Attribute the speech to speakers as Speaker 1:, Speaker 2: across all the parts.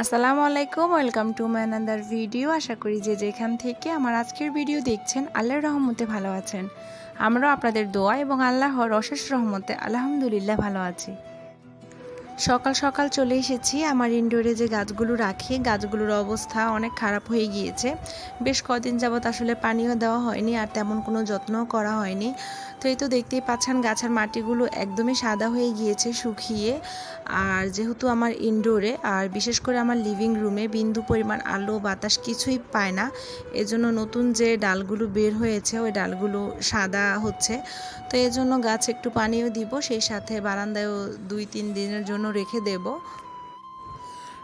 Speaker 1: আসসালামু আলাইকুম, welcome to my another video. আশা করি যে যেখান থেকে আমার আজকের ভিডিও দেখছেন আল্লাহর রহমতে ভালো আছেন। আমরাও আপনাদের দোয়া এবং আল্লাহর অশেষ রহমতে আলহামদুলিল্লাহ ভালো আছি। সকাল সকাল চলে এসেছি আমার ইনডোরে যে গাছগুলো রাখি, গাছগুলোর অবস্থা অনেক খারাপ হয়ে গিয়েছে। বেশ কদিন যাবৎ আসলে পানিও দেওয়া হয়নি আর তেমন কোনো যত্নও করা হয়নি। তো এই তো দেখতেই পাচ্ছেন গাছের মাটিগুলো একদমই সাদা হয়ে গিয়েছে শুকিয়ে। আর যেহেতু আমার ইনডোরে আর বিশেষ করে আমার লিভিং রুমে বিন্দু পরিমাণ আলো বাতাস কিছুই পায় না, এজন্য নতুন যে ডালগুলো বের হয়েছে ওই ডালগুলো সাদা হচ্ছে। তো এই জন্য গাছ একটু পানিও দিব, সেই সাথে বারান্দায়ও 2-3 দিনের জন্য রেখে দেব।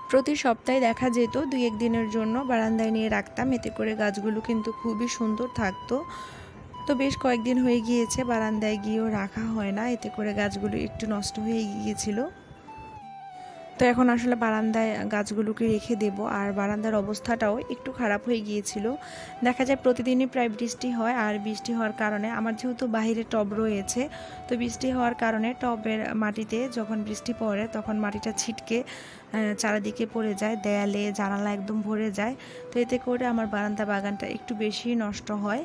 Speaker 1: প্রতি সপ্তাহে দেখা যেত 2-1 দিনের জন্য বারান্দায় নিয়ে রাখতাম, এতে করে গাছগুলো কিন্তু খুবই সুন্দর থাকতো। তো বেশ কয়েকদিন হয়ে গিয়েছে বারান্দায় গিয়েও রাখা হয় না, এতে করে গাছগুলো একটু নষ্ট হয়ে গিয়েছিল। তো এখন আসলে বারান্দায় গাছগুলোকে রেখে দেব। আর বারান্দার অবস্থাটাও একটু খারাপ হয়ে গিয়েছিল। দেখা যায় প্রতিদিনই প্রায় বৃষ্টি হয়, আর বৃষ্টি হওয়ার কারণে আমার যেহেতু বাইরে টব রয়েছে, তো বৃষ্টি হওয়ার কারণে টবের মাটিতে যখন বৃষ্টি পড়ে তখন মাটিটা ছিটকে চারিদিকে পড়ে যায়, দেয়ালে জানালা একদম ভরে যায়। তো এতে করে আমার বারান্দা বাগানটা একটু বেশি নষ্ট হয়।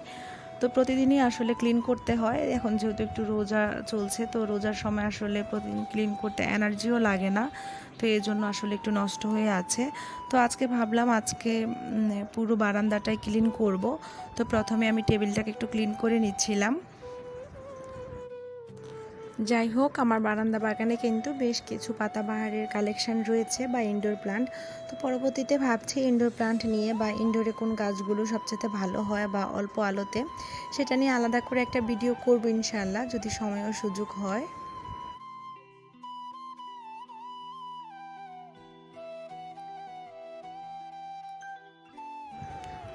Speaker 1: তো প্রতিদিনই আসলে ক্লিন করতে হয়। এখন যেহেতু একটু রোজা চলছে, তো রোজার সময় আসলে প্রতিদিন ক্লিন করতে এনার্জিও লাগে না, তো এই জন্য আসলে একটু নষ্ট হয়ে আছে। তো আজকে ভাবলাম আজকে পুরো বারান্দাটাই ক্লিন করব। তো প্রথমে আমি টেবিলটাকে একটু ক্লিন করে নিচ্ছিলাম। যাই হোক, আমার বারান্দা বাগানে কিন্তু বেশ কিছু পাতাবাহারের কালেকশন রয়েছে বা ইনডোর প্লান্ট। তো পরবর্তীতে ভাবছি ইনডোর প্লান্ট নিয়ে বা ইনডোরে কোন গাছগুলো সবচেয়ে ভালো হয় বা অল্প আলোতে, সেটা নিয়ে আলাদা করে একটা ভিডিও করব ইনশাআল্লাহ, যদি সময় ও সুযোগ হয়।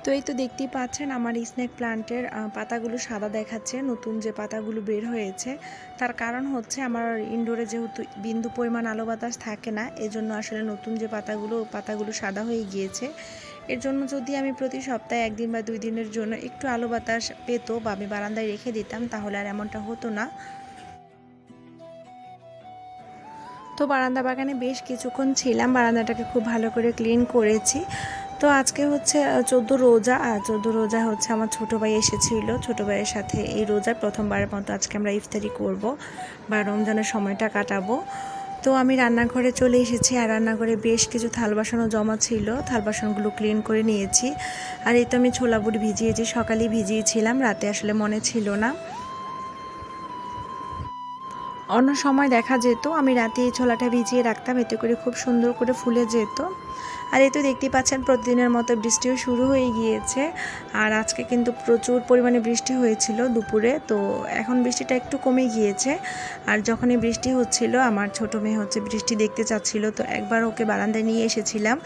Speaker 1: তো এই তো দেখতেই পাচ্ছেন আমার স্নেক প্লান্টের পাতাগুলো সাদা দেখাচ্ছে, নতুন যে পাতাগুলো বের হয়েছে। তার কারণ হচ্ছে আমার ইনডোরে যেহেতু বিন্দু পরিমাণ আলো বাতাস থাকে না, এজন্য আসলে নতুন যে পাতাগুলো সাদা হয়ে গিয়েছে। এর জন্য যদি আমি প্রতি সপ্তাহে 1 দিন বা 2 দিনের জন্য একটু আলো বাতাস পেতো বা আমি বারান্দায় রেখে দিতাম, তাহলে আর এমনটা হতো না। তো বারান্দা বাগানে বেশ কিছুক্ষণ ছিলাম, বারান্দাটাকে খুব ভালো করে ক্লিন করেছি। তো আজকে হচ্ছে 14 রোজা, আর 14 রোজা হচ্ছে আমার ছোটো ভাই এসেছিল। ছোটো ভাইয়ের সাথে এই রোজার প্রথমবারের মতো আজকে আমরা ইফতারি করব বা রমজানের সময়টা কাটাবো। তো আমি রান্নাঘরে চলে এসেছি, আর রান্নাঘরে বেশ কিছু থাল বাসনও জমা ছিল, থাল বাসনগুলো ক্লিন করে নিয়েছি। আর এই তো আমি ছোলা বুট ভিজিয়েছি, সকালেই ভিজিয়েছিলাম, রাতে আসলে মনে ছিল না। অন্য সময় দেখা যেত আমি রাতে এই ছোলাটা ভিজিয়ে রাখতাম, এতে করে খুব সুন্দর করে ফুলে যেত। আর এই তো দেখতেই পাচ্ছেন প্রতিদিনের মতো বৃষ্টিও শুরু হয়ে গিয়েছে। আর আজকে কিন্তু প্রচুর পরিমাণে বৃষ্টি হয়েছিল দুপুরে, তো এখন বৃষ্টিটা একটু কমে গিয়েছে। আর যখনই বৃষ্টি হচ্ছিল আমার ছোটো মেয়ে হচ্ছে বৃষ্টি দেখতে চাচ্ছিল, তো একবার ওকে বারান্দায় নিয়ে এসেছিলাম,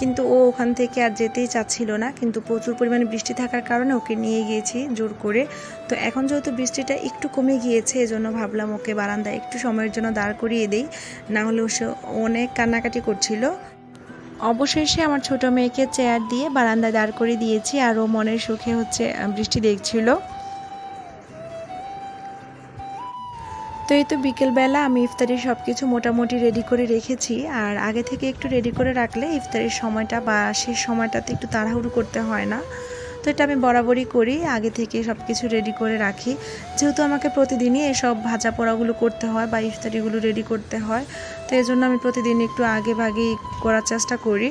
Speaker 1: কিন্তু ও ওখান থেকে আর যেতেই চাচ্ছিল না। কিন্তু প্রচুর পরিমাণে বৃষ্টি থাকার কারণে ওকে নিয়ে গিয়েছি জোর করে। তো এখন যেহেতু বৃষ্টিটা একটু কমে গিয়েছে, এজন্য ভাবলাম ওকে বারান্দায় একটু সময়ের জন্য দাঁড় করিয়ে দিই, না হলে সে অনেক কান্নাকাটি করছিল। অবশেষে আমার ছোট মেয়েকে চেয়ার দিয়ে বারান্দায় দাঁড় করে দিয়েছি, আর ও মনের সুখে হচ্ছে বৃষ্টি দেখছিল। তো এই তো বিকেলবেলা আমি ইফতারির সব কিছু মোটামুটি রেডি করে রেখেছি। আর আগে থেকে একটু রেডি করে রাখলে ইফতারির সময়টা বা শেষ সময়টাতে একটু তাড়াহুড়ো করতে হয় না। তো এটা আমি বরাবরই করি, আগে থেকে সব কিছু রেডি করে রাখি। যেহেতু আমাকে প্রতিদিনই এসব ভাজা পোড়াগুলো করতে হয় বা ইফতারিগুলো রেডি করতে হয়, তো এই জন্য আমি প্রতিদিন একটু আগে ভাগেই করার চেষ্টা করি।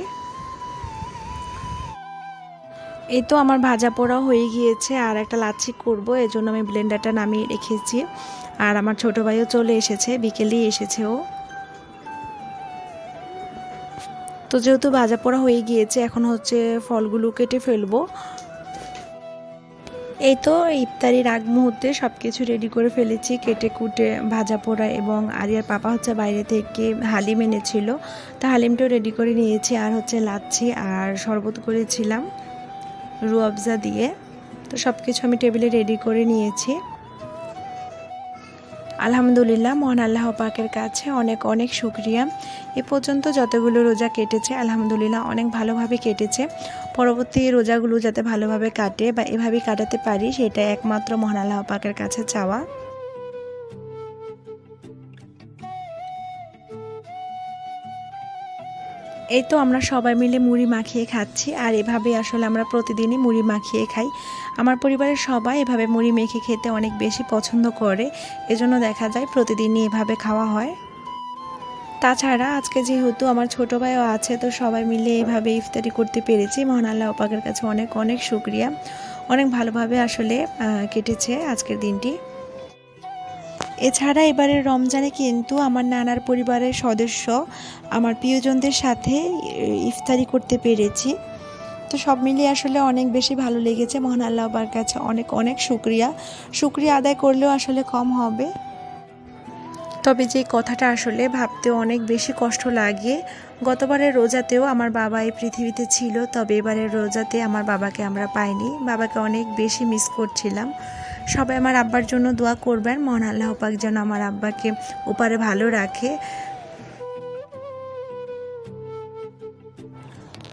Speaker 1: এই তো আমার ভাজা পোড়াও হয়ে গিয়েছে, আর একটা লাচ্ছি করব, এজন্য আমি ব্লেন্ডারটা নামিয়ে রেখেছি। আর আমার ছোট ভাইও চলে এসেছে, বিকেলেই এসেছে ও। তো যেহেতু ভাজা পোড়া হয়ে গিয়েছে, এখন হচ্ছে ফলগুলো কেটে ফেলবো। এই তো ইফতারির আগ মুহূর্তে সব কিছু রেডি করে ফেলেছি, কেটে কুটে ভাজা পোড়া, এবং আরিয়ার পাপা হচ্ছে বাইরে থেকে হালিম এনেছিল, তা হালিমটাও রেডি করে নিয়েছি। আর হচ্ছে লাচ্ছি আর শরবত করেছিলাম রুয়াবজা দিয়ে। তো সব কিছু আমি টেবিলে রেডি করে নিয়েছি। আলহামদুলিল্লাহ, মহান আল্লাহ পাকের কাছে অনেক অনেক শুকরিয়া। এ পর্যন্ত যতগুলো রোজা কেটেছে আলহামদুলিল্লাহ অনেক ভালোভাবে কেটেছে। পরবর্তী রোজাগুলো যাতে ভালোভাবে কাটে বা এভাবেই কাটাতে পারি, সেটা একমাত্র মহান আল্লাহ পাকের কাছে চাওয়া। এই তো আমরা সবাই মিলে মুড়ি মাখিয়ে খাচ্ছি, আর এভাবে আসলে আমরা প্রতিদিনই মুড়ি মাখিয়ে খাই। আমার পরিবারের সবাই এভাবে মুড়ি মেখে খেতে অনেক বেশি পছন্দ করে, এজন্য দেখা যায় প্রতিদিনই এভাবে খাওয়া হয়। তাছাড়া আজকে যেহেতু আমার ছোটো ভাইও আছে, তো সবাই মিলে এভাবে ইফতারি করতে পেরেছি। মহান আল্লাহ পাকের কাছে অনেক অনেক শুকরিয়া। অনেক ভালোভাবে আসলে কেটেছে আজকের দিনটি। এছাড়া এবারের রমজানে কিন্তু আমার নানার পরিবারের সদস্য আমার প্রিয়জনদের সাথে ইফতারি করতে পেরেছি। তো সব মিলিয়ে আসলে অনেক বেশি ভালো লেগেছে। মহান আল্লাহ পাকের কাছে অনেক অনেক শুকরিয়া আদায় করলেও আসলে কম হবে। তবে যে কথাটা আসলে ভাবতে অনেক বেশি কষ্ট লাগে, গতবারের রোজাতেও আমার বাবা এই পৃথিবীতে ছিল, তবে এবারের রোজাতে আমার বাবাকে আমরা পাইনি। বাবাকে অনেক বেশি মিস করছিলাম। সবাই আমার আব্বার জন্য দোয়া করবেন, মহান আল্লাহ পাক যেন আমার আব্বাকে ওপারে ভালো রাখে।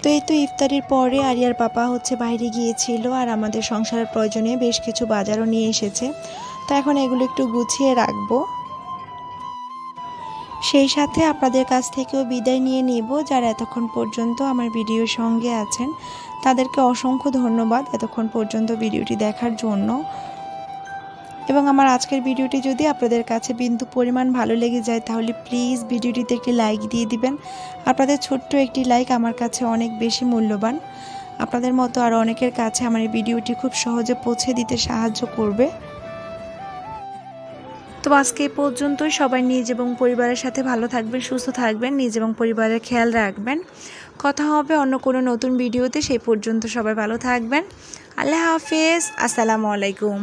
Speaker 1: তো এই তো ইফতারির পরে আরিয়ার পাপা বাইরে গিয়েছিল, আর আমাদের সংসারের প্রয়োজনে বেশ কিছু বাজারও নিয়ে এসেছে। তো এখন এগুলো একটু গুছিয়ে রাখবো। সেই সাথে আপনাদের কাছ থেকেও বিদায় নিয়ে নেব। যারা এতক্ষণ পর্যন্ত আমার ভিডিওর সঙ্গে আছেন তাদেরকে অসংখ্য ধন্যবাদ এতক্ষণ পর্যন্ত ভিডিওটি দেখার জন্য। এবং আমার আজকের ভিডিওটি যদি আপনাদের কাছে বিন্দু পরিমাণ ভালো লেগে যায় তাহলে প্লিজ ভিডিওটিতে একটি লাইক দিয়ে দিবেন। আপনাদের ছোট্ট একটি লাইক আমার কাছে অনেক বেশি মূল্যবান। আপনাদের মতো আরও অনেকের কাছে আমার এই ভিডিওটি খুব সহজে পৌঁছে দিতে সাহায্য করবে। তো আজকে এই পর্যন্তই। সবাই নিজ এবং পরিবারের সাথে ভালো থাকবেন, সুস্থ থাকবেন, নিজ এবং পরিবারের খেয়াল রাখবেন। কথা হবে অন্য কোনো নতুন ভিডিওতে। সেই পর্যন্ত সবাই ভালো থাকবেন। আল্লাহ হাফেজ। আসসালামু আলাইকুম।